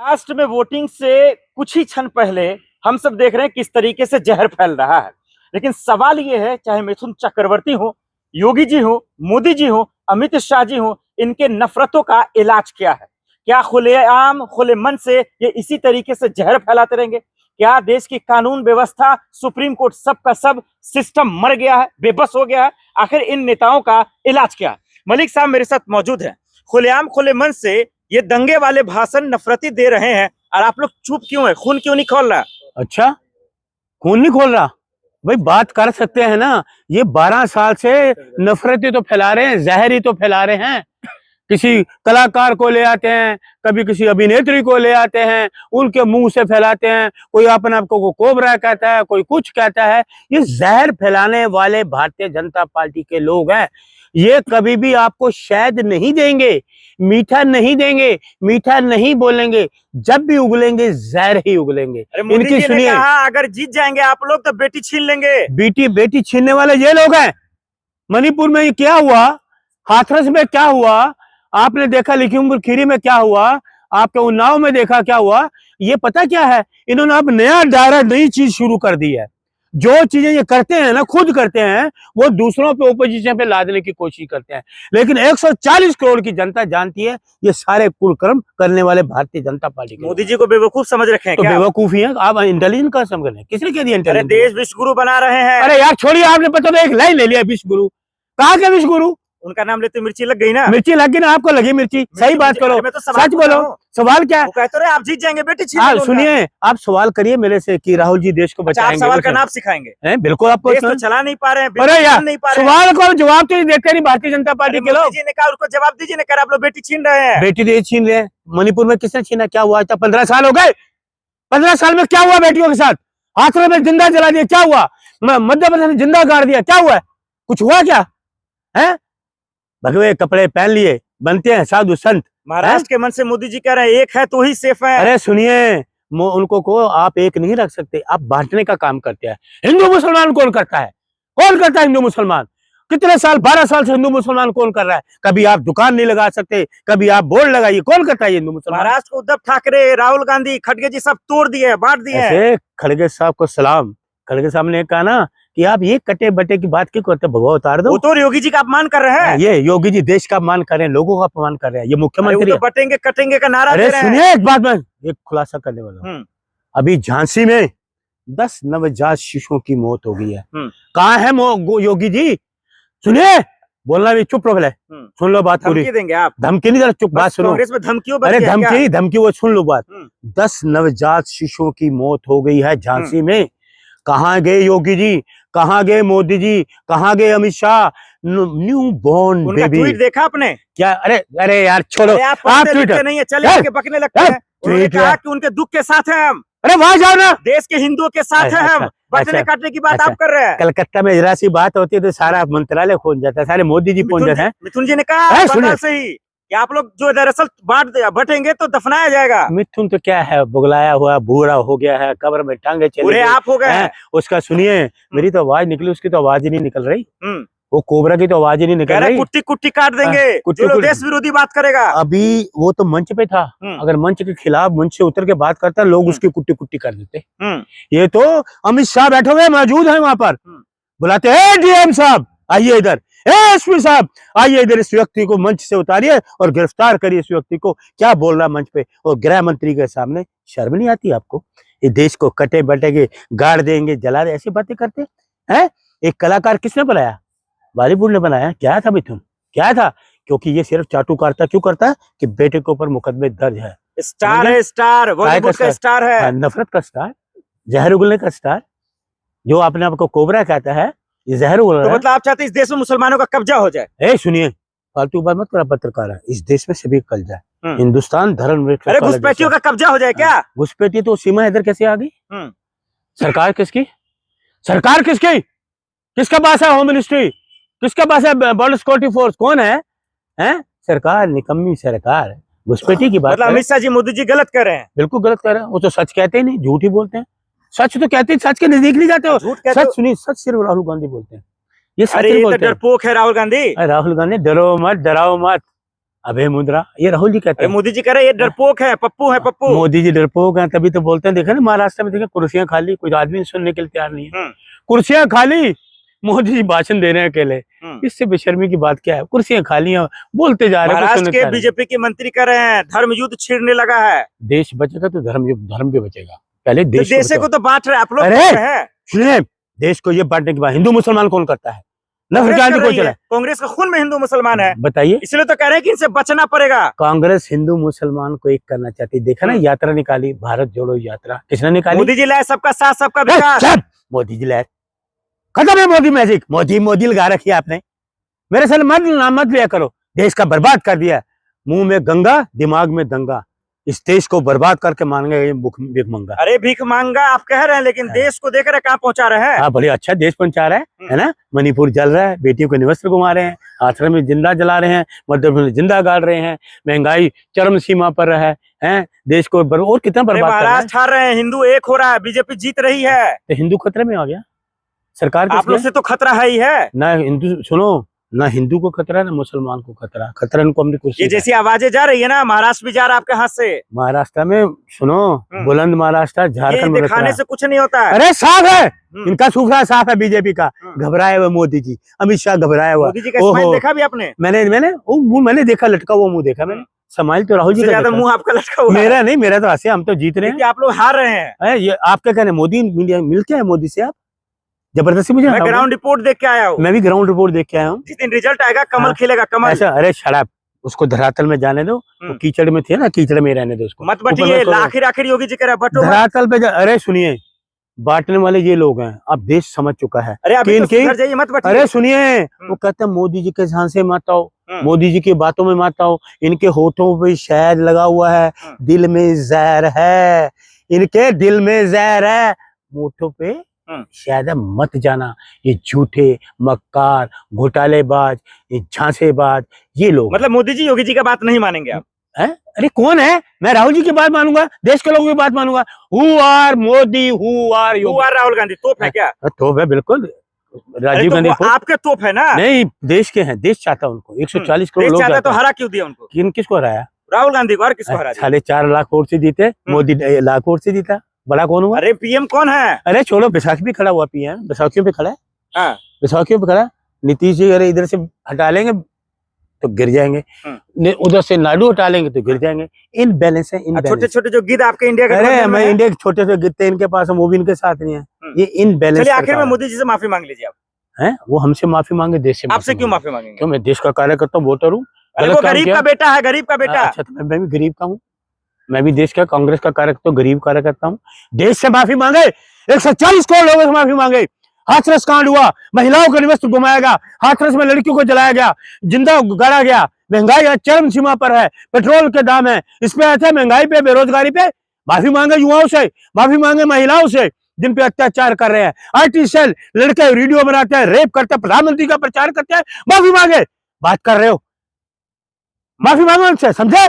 महाराष्ट्र में वोटिंग से कुछ ही क्षण पहले हम सब देख रहे हैं किस तरीके से जहर फैल रहा है। लेकिन सवाल ये है, चाहे मिथुन चक्रवर्ती हो, योगी जी हो, मोदी जी हो, अमित शाह जी हो, इनके नफरतों का इलाज क्या है? क्या खुलेआम खुले मन से ये इसी तरीके से जहर फैलाते रहेंगे? क्या देश की कानून व्यवस्था, सुप्रीम कोर्ट, सब का सब सिस्टम मर गया है, बेबस हो गया है? आखिर इन नेताओं का इलाज क्या है? मलिक साहब मेरे साथ मौजूद हैं। खुलेआम खुले मन से ये दंगे वाले भाषण नफरती दे रहे हैं और आप लोग चुप क्यों है? खून क्यों नहीं खोल रहा? अच्छा, खून नहीं खोल रहा भाई, बात कर सकते हैं ना। ये 12 साल से नफरती तो फैला रहे हैं, जहर ही तो फैला रहे हैं। किसी कलाकार को ले आते हैं, कभी किसी अभिनेत्री को ले आते हैं, उनके मुंह से फैलाते हैं। कोई अपने आप को कोबरा कहता है, कोई कुछ कहता है। ये जहर फैलाने वाले भारतीय जनता पार्टी के लोग हैं। ये कभी भी आपको शहद नहीं देंगे, मीठा नहीं देंगे, मीठा नहीं बोलेंगे। जब भी उगलेंगे जहर ही उगलेंगे। इनकी सुनिए, अगर जीत जाएंगे आप लोग तो बेटी छीन लेंगे। बेटी छीनने वाले ये लोग हैं। मणिपुर में क्या हुआ, हाथरस में क्या हुआ, आपने देखा लखीमपुर खीरी में क्या हुआ, आपके उन्नाव में देखा क्या हुआ। ये पता क्या है, इन्होंने अब नया दायरा, नई चीज शुरू कर दी है। जो चीजें ये करते हैं ना, खुद करते हैं, वो दूसरों पे, ओपोजिशन पे लादने की कोशिश करते हैं। लेकिन 140 करोड़ की जनता जानती है ये सारे कुकर्म करने वाले भारतीय जनता पार्टी के। मोदी जी को बेवकूफ समझ रखे हैं तो क्या? बेवकूफ ही है आप, इंटेलिजेंट का समझ रहे हैं? किसने कह दिया इंटेलिजेंट? देश विश्व गुरु बना रहे हैं। अरे यार छोड़िए, आपने पता तो एक लाइन ले लिया विश्व गुरु। कहाँ के विश्व गुरु? उनका नाम लेते मिर्ची लग गई ना। मिर्ची लग गई ना, आपको लगी मिर्ची? सही बात करो, तो सच बोलो। सवाल क्या है? कहते रहे आप जीत जाएंगे, बेटी छीन लेंगे। सुनिए, आप सवाल करिए मेरे से कि राहुल जी देश को बचाएंगे। सवाल का नाम सिखाएंगे? बिल्कुल, आपको देश तो चला नहीं पा रहे हैं। अरे यार, नहीं पा रहे सवाल को जवाब तो देते नहीं भारतीय जनता पार्टी के लोग। जी ने कहा उसको जवाब दीजिए, कर आप लोग बेटी छीन रहे हैं। बेटी छीन रहे हैं। मणिपुर में किसने छीना? क्या हुआ? 15 साल हो गए। 15 साल में क्या हुआ बेटियों के साथ? हाथों में जिंदा जला दिया, क्या हुआ? मध्य प्रदेश में जिंदा गाड़ दिया, क्या हुआ? कुछ हुआ क्या है? भगवे कपड़े पहन लिए, बनते हैं साधु संत। महाराष्ट्र के मन से मोदी जी कह रहे हैं एक है तो ही सेफ है। अरे सुनिए, उनको को आप एक नहीं रख सकते, आप बांटने का काम करते हैं। हिंदू मुसलमान कौन करता है? कौन करता है हिंदू मुसलमान? कितने साल, 12 साल से हिंदू मुसलमान कौन कर रहा है? कभी आप दुकान नहीं लगा सकते, कभी आप बोर्ड लगाइए, कौन करता है हिंदू मुसलमान? महाराष्ट्र को उद्धव ठाकरे, राहुल गांधी, खड़गे जी सब तोड़ दिए, बांट दिए। खड़गे साहब को सलाम। खड़गे साहब ने कहा ना कि आप ये कटे बटे की बात क्यों करते, भगवा उतार दो। वो तो योगी जी का अपमान कर रहे हैं। ये योगी जी देश का अपमान कर रहे हैं, लोगों का अपमान कर रहे हैं। ये मुख्यमंत्री तो बटेंगे कटेंगे का नारा दे रहे हैं। सुनिए, एक बात मैं एक खुलासा करने वाला हूँ। अभी झांसी में 10 नवजात शिशुओं की मौत हो गई है। कहाँ है योगी जी? सुनिए, बोलना भी, चुप रहो, सुन लो बात पूरी। देंगे आप? धमकी नहीं, चुप बात सुनो। कांग्रेस में धमकियों? अरे धमकी वो सुन लो बात। 10 नवजात शिशुओं की मौत हो गई है झांसी में। कहाँ गए योगी जी? कहाँ गए मोदी जी? कहाँ गए Amit Shah? New born baby tweet देखा आपने क्या? अरे यार छोड़ो, आप ट्वीट नहीं है, चले आके बकने लगते हैं। उन्होंने कहा कि उनके दुख के साथ हैं हम। अरे वहां जाओ ना, देश के हिंदुओं के साथ हैं हम। बटने काटने की बात आप कर रहे हैं। कलकत्ता में जरा सी बात होती है तो सारा मंत्रालय पहुंच जाता है, सारे मोदी जी पहुंच जाते हैं। मिथुन जी ने कहा सही कि आप लोग जो दरअसल बटेंगे तो दफनाया जाएगा। मिथुन तो क्या है, बुगलाया हुआ भूरा हो गया है, कब्र में टांगे चले आप हो गए। उसका सुनिए, मेरी तो आवाज निकली, उसकी तो आवाज ही नहीं निकल रही। वो कोबरा की तो आवाज ही नहीं निकल रही। कुट्टी कुट्टी काट देंगे जो देश विरोधी बात करेगा। अभी वो तो मंच पे था, अगर मंच के खिलाफ मंच से उतर के बात करता, लोग उसकी कुट्टी कुट्टी कर देते। ये तो अमित शाह बैठे हुए मौजूद है वहां पर, बुलाते हैं डीएम साहब आइए इधर, एसपी साहब आइए इधर, इस व्यक्ति को मंच से उतारिए और गिरफ्तार करिए इस व्यक्ति को। क्या बोल रहा मंच पे, और गृह मंत्री के सामने शर्म नहीं आती आपको? ये देश को कटे बटेगे, गाड़ देंगे, जला दे, ऐसी बातें करते हैं। एक कलाकार किसने बनाया? बॉलीवुड ने बनाया। क्या था मिथुन, क्या था? क्योंकि ये सिर्फ चाटुकारिता क्यों करता है कि बेटे के ऊपर मुकदमे दर्ज है। स्टार है, स्टार बॉलीवुड का स्टार है, नफरत का स्टार, जहर उगलने का स्टार, जो अपने आप को कोबरा कहता है, ये जहर उगल रहा है। मतलब आप चाहते हैं इस देश में मुसलमानों का कब्जा हो जाए? सुनिए, फालतू बात मत करो, पत्रकार है, इस देश में सभी कब्जा है। हिंदुस्तान धर्म, अरे घुसपैठियों का कब्जा हो जाए क्या? घुसपैठी तो सीमा इधर कैसे आ गई? सरकार किसकी? सरकार किसकी? किसके पास है होम मिनिस्ट्री? किसके पास है बॉर्डर सिक्योरिटी फोर्स? कौन है? सरकार, निकम्मी सरकार। घुसपैठी की बात मतलब अमित शाह जी, मोदी जी गलत कर रहे हैं। बिल्कुल गलत कर रहे हैं। वो तो सच कहते ही नहीं, झूठ ही बोलते हैं। सच तो कहते, सच के नजदीक नहीं जाते हो। सच सुनिए, सच सिर्फ राहुल गांधी बोलते हैं। ये सच बोलते हैं। डरपोक है राहुल गांधी। राहुल गांधी, डरो मत, डराओ मत। अभय मुद्रा, ये राहुल जी कहते अरे हैं। मोदी जी कह रहे हैं ये डरपोक है, पप्पू है, पप्पू। मोदी जी डरपोक हैं, तभी तो बोलते हैं। देखा ना महाराष्ट्र में, देखा कुर्सियां खाली, कोई आदमी सुनने के लिए तैयार नहीं है। कुर्सियां खाली, मोदी जी भाषण दे रहे हैं अकेले। इससे बेशर्मी की बात क्या है? कुर्सियां खाली हैं, बोलते जा रहे हैं। महाराष्ट्र के बीजेपी के मंत्री कह रहे हैं धर्म युद्ध छिड़ने लगा है। देश बचेगा तो धर्म भी बचेगा। पहले तो देश देश को तो बांट रहे आप लोग। अरे सुनिए, देश को ये बांटने के बाद हिंदू मुसलमान कौन करता है? नफरत को चला। कांग्रेस का खून में हिंदू मुसलमान है, बताइए। इसलिए तो कह रहे हैं कि इनसे बचना पड़ेगा। कांग्रेस हिंदू मुसलमान को एक करना चाहती। देखा ना, यात्रा निकाली, भारत जोड़ो यात्रा, किसने निकाली? मोदी जी लाए सबका साथ सबका विकास। मोदी जी लाए, खत्म है मोदी मैजिक। मोदी लगा रखी है आपने। मेरे साथ मत लिया करो। देश का बर्बाद कर दिया। मुंह में गंगा, दिमाग में दंगा। इस देश को बर्बाद करके मांगे भीख मंगा। अरे भीख मांगा आप कह रहे हैं, लेकिन देश को देख रहे कहाँ पहुंचा रहे हैं। हाँ, बड़े अच्छा देश पहुंचा रहे है ना। मणिपुर जल रहा है, बेटियों को निवस्त्र घुमा रहे हैं, आश्रम में जिंदा जला रहे हैं, मध्य प्रदेश में जिंदा गाड़ रहे हैं, महंगाई चरम सीमा पर है देश को और कितना बर्बाद कर रहे हैं। महाराष्ट्र हार रहे हैं, हिंदू एक हो रहा है, बीजेपी जीत रही है। तो हिंदू खतरे में आ गया सरकार। आप लोग से तो खतरा है ही है ना। हिंदू सुनो ना, हिंदू को खतरा ना मुसलमान को खतरा। खतरा इनको अपनी कुर्सी। ये जैसी आवाजें जा रही है ना, महाराष्ट्र भी जा रहा है आपके हाथ से। महाराष्ट्र में सुनो, बुलंद महाराष्ट्र, झारखंड में दिखाने से कुछ नहीं होता है। अरे साफ है, इनका सूखा साफ है। बीजेपी का घबराए हुए मोदी जी, अमित शाह घबराया हुआ। मोदी जी का स्माइल देखा भी आपने? मैंने देखा, लटका हुआ मुंह देखा मैंने। स्माइल तो राहुल जी का ज्यादा मुंह आपका लटका हुआ। मेरा नहीं, मेरा तो ऐसे, हम तो जीत रहे हैं। आप लोग हार रहे हैं। ये आप क्या कहने, मोदी मिलके है मोदी से आप जबरदस्ती? मुझे मैं ग्राउंड रिपोर्ट देख के आया हूँ। मैं भी ग्राउंड रिपोर्ट देख के आया हूँ। जिस दिन रिजल्ट आएगा कमल खिलेगा, कमल। ऐसा? अरे शराब, उसको धरातल में जाने दो। वो कीचड़ में थे ना, कीचड़ में रहने दो उसको। मत बटिए, आखिर योगी जी कह रहे बटो धरातल पे। अरे सुनिए, बांटने वाले ये लोग हैं। अब देश समझ चुका है। अरे अभी तो सुधर जाइए, मत बटिए। अरे सुनिए, वो कहते हैं मोदी जी के झांसे मत आओ, मोदी जी की बातों में मत आओ। इनके होठों पे शहद लगा हुआ है, दिल में जहर है। इनके दिल में जहर है, होठों पे शायद मत जाना। ये झूठे, मक्कार, घोटालेबाज, ये झांसेबाज, ये लोग। मतलब मोदी जी योगी जी का बात नहीं मानेंगे आप? अरे कौन है? मैं राहुल जी की बात मानूंगा, देश के लोगों की बात मानूंगा। Who are Modi, who are Yogi, who are Rahul Gandhi? तोप है क्या? तोप है, बिल्कुल। राजीव गांधी आपके तोप है ना? नहीं, देश के हैं। देश चाहता उनको 140 करोड़ लोग चाहता, तो हरा क्यों दिया उनको? किसको हराया? राहुल गांधी को। और किसको हराया? 4.5 लाख वोट से जीते, मोदी 1 लाख वोट से जीता। बड़ा कौन हुआ? अरे पीएम कौन है? अरे छोड़ो, बैसाखी पे खड़ा हुआ पीएम, बैसाखियों पे खड़ा है। बैसाखियों पे खड़ा। नीतीश जी अरे इधर से हटा लेंगे तो गिर जाएंगे, उधर से नायडू हटा लेंगे तो गिर जाएंगे। इन बैलेंस है, इन छोटे छोटे जो गिद्ध आपके इंडिया के। अरे मैं इंडिया के छोटे से गिद्ध इनके पास, वो भी इनके साथ नहीं है। ये इन बैलेंस। आखिर में मोदी जी से माफी मांग लीजिए आप। हैं? वो हमसे माफी मांगे, देश से। आपसे क्यों माफी मांगेंगे? क्यों? मैं देश का कार्यकर्ता हूँ, वोटर हूँ। वो गरीब का बेटा है, गरीब का बेटा। अच्छा, तो मैं भी गरीब का हूँ। मैं भी देश का, कांग्रेस का कार्यकर्ता, गरीब कार्यकर्ता हूँ। देश से माफी मांगे, 140 करोड़ लोगों से माफी मांगे। हाथरस कांड हुआ, महिलाओं का निवस्त्र घुमाया गया, हाथरस में लड़कियों को जलाया गया, जिंदा गाड़ा गया, महंगाई चरम सीमा पर है, पेट्रोल के दाम है, इस पे ऐसे महंगाई पे, बेरोजगारी पे माफी मांगे। युवाओं से माफी मांगे, महिलाओं से जिन पे अत्याचार कर रहे हैं। आईटी सेल, लड़के वीडियो बनाते हैं, रेप करते हैं, प्रधानमंत्री का प्रचार करते हैं, माफी मांगे। बात कर रहे हो, माफी मांगो उनसे, समझे?